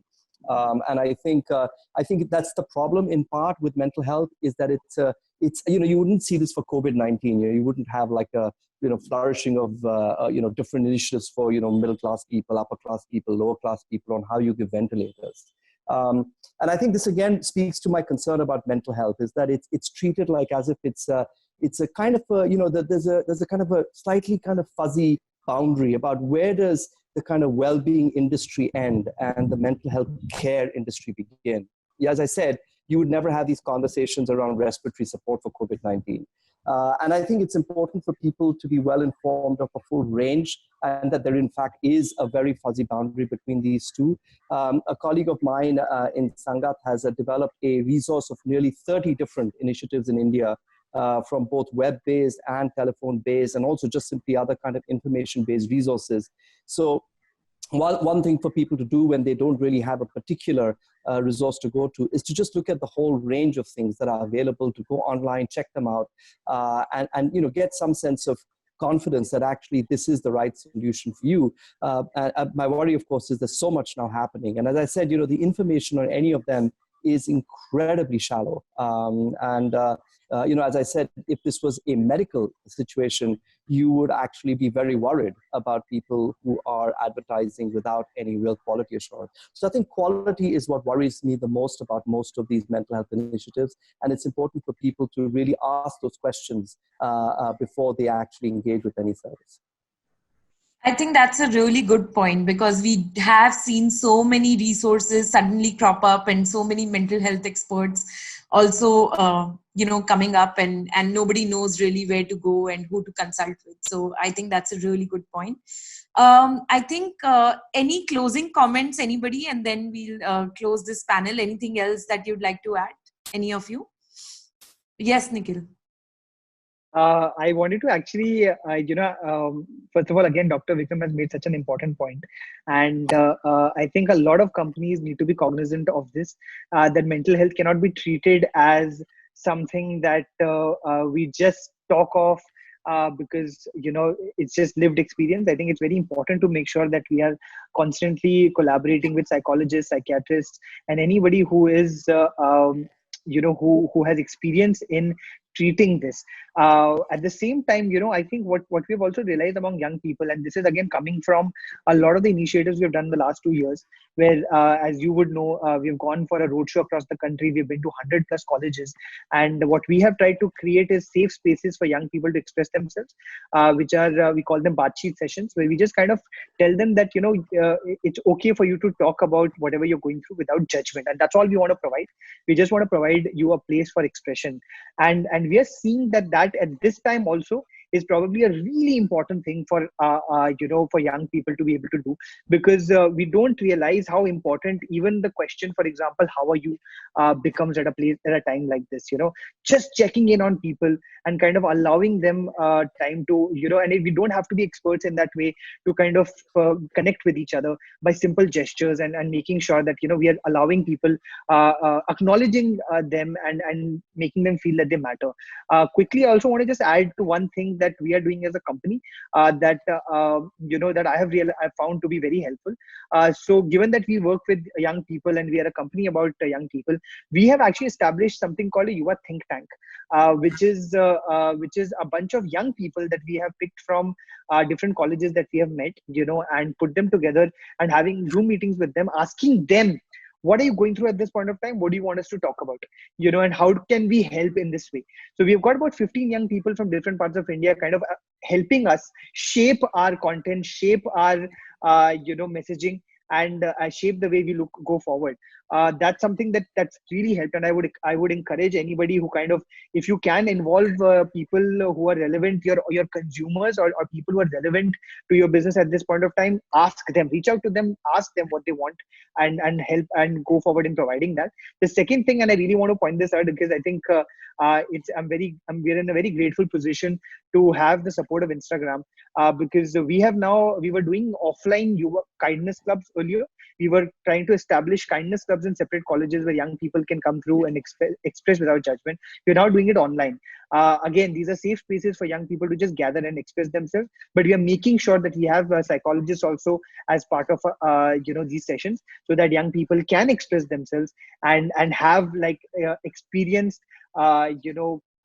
And I think that's the problem in part with mental health, is that it's you wouldn't see this for COVID-19. You wouldn't have like a flourishing of different initiatives for middle class people, upper class people, lower class people on how you give ventilators. And I think this again speaks to my concern about mental health, is that it's treated like as if it's a kind of there's a kind of a slightly kind of fuzzy boundary about where does the kind of well-being industry end and the mental health care industry begin. Yeah, as I said, you would never have these conversations around respiratory support for COVID-19. And I think it's important for people to be well informed of a full range, and that there in fact is a very fuzzy boundary between these two. A colleague of mine in Sangat has developed a resource of nearly 30 different initiatives in India, from both web-based and telephone-based, and also just simply other kind of information-based resources. So one thing for people to do when they don't really have a particular resource to go to is to just look at the whole range of things that are available, to go online, check them out, and get some sense of confidence that actually this is the right solution for you. My worry, of course, is there's so much now happening. And as I said, the information on any of them is incredibly shallow. As I said, if this was a medical situation, you would actually be very worried about people who are advertising without any real quality assurance. So I think quality is what worries me the most about most of these mental health initiatives. And it's important for people to really ask those questions before they actually engage with any service. I think that's a really good point, because we have seen so many resources suddenly crop up and so many mental health experts also, coming up, and nobody knows really where to go and who to consult with. So I think that's a really good point. I think any closing comments, anybody, and then we'll close this panel. Anything else that you'd like to add? Any of you? Yes, Nikhil. I wanted to actually, first of all, again, Dr. Vikram has made such an important point. And I think a lot of companies need to be cognizant of this, that mental health cannot be treated as something that we just talk of because, it's just lived experience. I think it's very important to make sure that we are constantly collaborating with psychologists, psychiatrists, and anybody who is, who has experience in treating this. At the same time, I think what we've also realized among young people, and this is again coming from a lot of the initiatives we've done the last 2 years, where, as you would know, we've gone for a roadshow across the country. We've been to 100 plus colleges. And what we have tried to create is safe spaces for young people to express themselves, which are, we call them Baatcheet sessions, where we just kind of tell them that, it's okay for you to talk about whatever you're going through without judgment. And that's all we want to provide. We just want to provide you a place for expression. And we are seeing that at this time also is probably a really important thing for for young people to be able to do, because we don't realize how important even the question, for example, how are you, becomes at a time like this. Just checking in on people and kind of allowing them time to, and we don't have to be experts in that way, to kind of connect with each other by simple gestures, and making sure that we are allowing people, acknowledging them, and making them feel that they matter. Quickly, I also want to just add to one thing that we are doing as a company, that I found to be very helpful. So given that we work with young people and we are a company about young people, we have actually established something called a Yuva Think Tank, which is a bunch of young people that we have picked from different colleges that we have met, and put them together and having Zoom meetings with them, asking them, what are you going through at this point of time? What do you want us to talk about? And how can we help in this way? So we've got about 15 young people from different parts of India kind of helping us shape our content, shape our, messaging, and shape the way we go forward. That's something that's really helped. And I would encourage anybody who kind of, if you can involve people who are relevant, your consumers, or people who are relevant to your business at this point of time, ask them, reach out to them, ask them what they want, and help and go forward in providing that. The second thing, and I really want to point this out, because I think we're in a very grateful position to have the support of Instagram, because we were doing offline kindness clubs earlier. We were trying to establish kindness clubs in separate colleges where young people can come through and express without judgment. We're now doing it online. Again, these are safe spaces for young people to just gather and express themselves. But we are making sure that we have psychologists also as part of these sessions, so that young people can express themselves and have experienced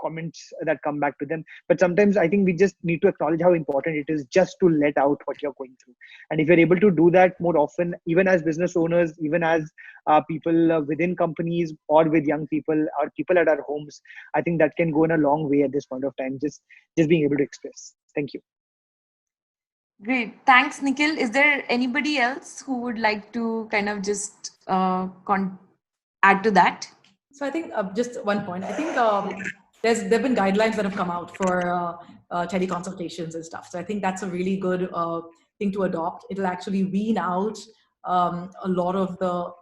comments that come back to them. But sometimes I think we just need to acknowledge how important it is just to let out what you're going through. And if you're able to do that more often, even as business owners, even as people within companies, or with young people, or people at our homes, I think that can go in a long way at this point of time, just being able to express. Thank you. Great. Thanks, Nikhil. Is there anybody else who would like to kind of just add to that? So I think just one point. I think there've been guidelines that have come out for teleconsultations and stuff. So I think that's a really good thing to adopt. It'll actually wean out a lot of the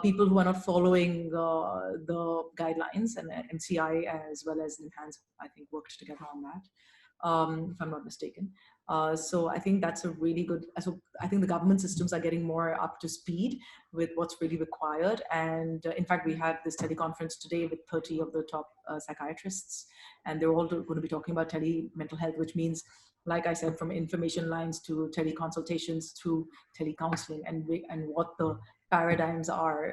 people who are not following the guidelines, and NCI as well as NHANS, I think, worked together on that. if I'm not mistaken. So I think that's a really good. So I think the government systems are getting more up to speed with what's really required. And in fact, we have this teleconference today with 30 of the top psychiatrists, and they're all going to be talking about mental health, which means, like I said, from information lines to teleconsultations to telecounseling, and what the paradigms are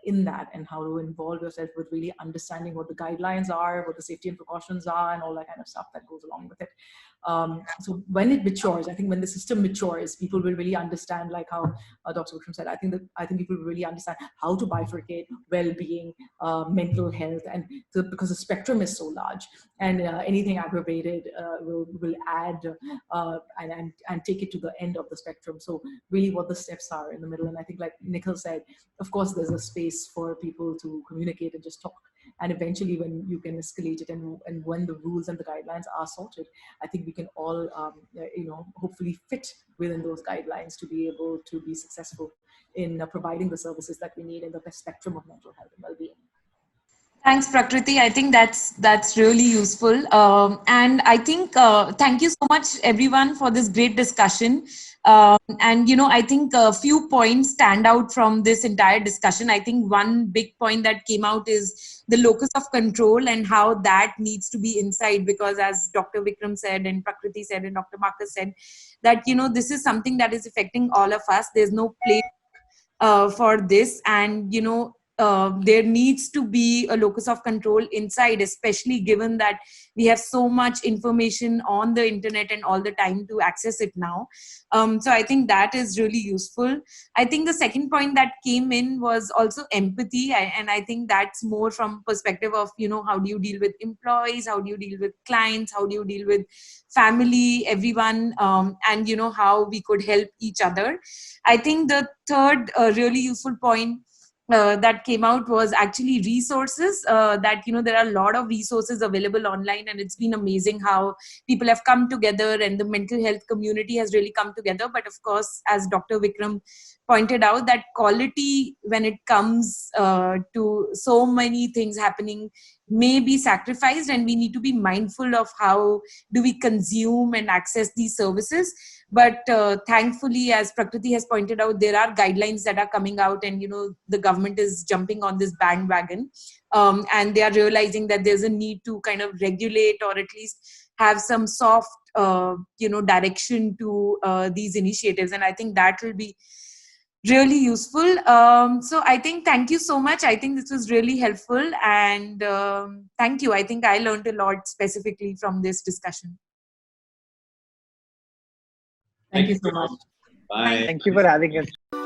in that, and how to involve yourself with really understanding what the guidelines are, what the safety and precautions are, and all that kind of stuff that goes along with it. So when it matures, I think when the system matures, people will really understand, like how Dr. Vikram said, I think people will really understand how to bifurcate well-being, mental health, and because the spectrum is so large, and anything aggravated will add and take it to the end of the spectrum. So really what the steps are in the middle. And I think, like Nikhil said, of course, there's a space for people to communicate and just talk. And eventually when you can escalate it, and when the rules and the guidelines are sorted, I think we can all, hopefully fit within those guidelines to be able to be successful in providing the services that we need in the spectrum of mental health and well-being. Thanks, Prakriti. I think that's really useful. And I think thank you so much, everyone, for this great discussion. And I think a few points stand out from this entire discussion. I think one big point that came out is the locus of control and how that needs to be inside, because as Dr. Vikram said, and Prakriti said, and Dr. Marcus said, that this is something that is affecting all of us. There's no place for this, and there needs to be a locus of control inside, especially given that we have so much information on the internet and all the time to access it now. So I think that is really useful. I think the second point that came in was also empathy, and I think that's more from perspective of how do you deal with employees, how do you deal with clients, how do you deal with family, everyone, and how we could help each other. I think the third really useful point that came out was actually resources, that there are a lot of resources available online, and it's been amazing how people have come together and the mental health community has really come together. But of course, as Dr. Vikram pointed out, that quality, when it comes to so many things happening, may be sacrificed, and we need to be mindful of how do we consume and access these services. But thankfully, as Prakriti has pointed out, there are guidelines that are coming out, and the government is jumping on this bandwagon, and they are realizing that there's a need to kind of regulate, or at least have some soft direction to these initiatives. And I think that will be really useful. So I think thank you so much. I think this was really helpful, and thank you. I think I learned a lot specifically from this discussion. Thank you so much. Bye. Thank you for having us.